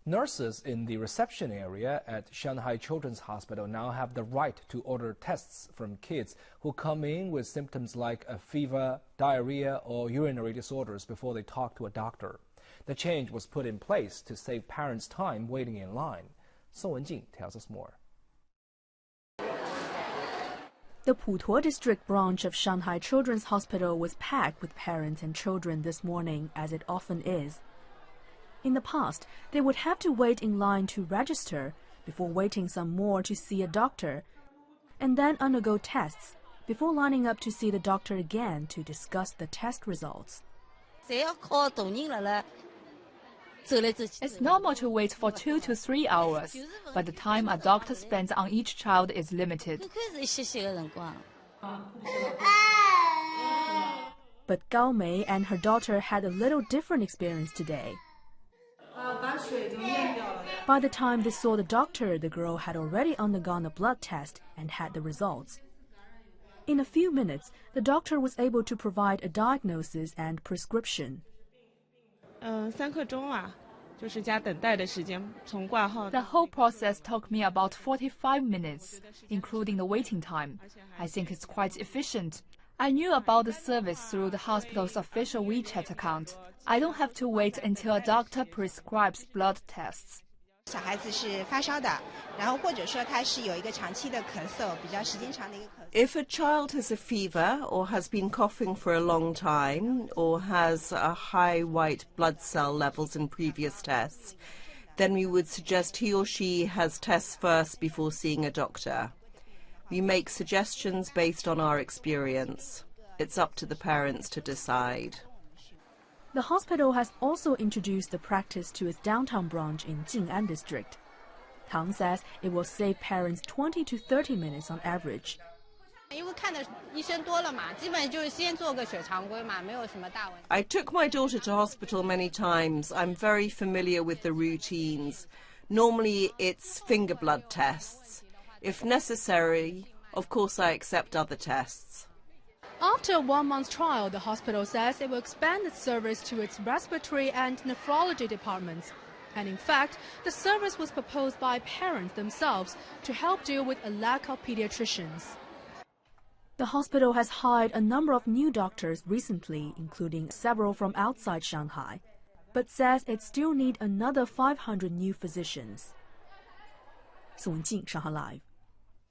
Nurses in the reception area at Shanghai Children's Hospital now have the right to order tests from kids who come in with symptoms like a fever, diarrhea, or urinary disorders before they talk to a doctor. The change was put in place to save parents time waiting in line. Wenjing tells us more. The Putuo District branch of Shanghai Children's Hospital was packed with parents and children this morning, as it often is. In the past, they would have to wait in line to register before waiting some more to see a doctor, and then undergo tests before lining up to see the doctor again to discuss the test results. It's normal to wait for 2 to 3 hours, but the time a doctor spends on each child is limited. But Gao Mei and her daughter had a little different experience today. By the time they saw the doctor, the girl had already undergone a blood test and had the results. In a few minutes, the doctor was able to provide a diagnosis and prescription. The whole process took me about 45 minutes, including the waiting time. I think it's quite efficient. I knew about the service through the hospital's official WeChat account. I don't have to wait until a doctor prescribes blood tests. If a child has a fever or has been coughing for a long time or has high white blood cell levels in previous tests, then we would suggest he or she has tests first before seeing a doctor. We make suggestions based on our experience. It's up to the parents to decide. The hospital has also introduced the practice to its downtown branch in Jing'an district. Tang says it will save parents 20 to 30 minutes on average. I took my daughter to hospital many times. I'm very familiar with the routines. Normally it's finger blood tests. If necessary, of course I accept other tests. After a 1-month trial, the hospital says it will expand its service to its respiratory and nephrology departments. And in fact, the service was proposed by parents themselves to help deal with a lack of pediatricians. The hospital has hired a number of new doctors recently, including several from outside Shanghai, but says it still needs another 500 new physicians. Wenjing, Shanghai Live.